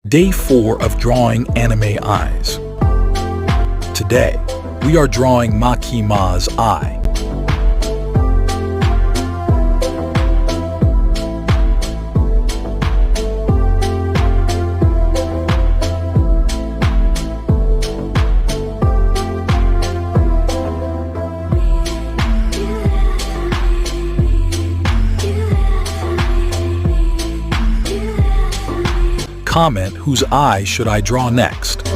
Day 4 of drawing anime eyes. Today, we are drawing Makima's eye. Comment whose eye should I draw next.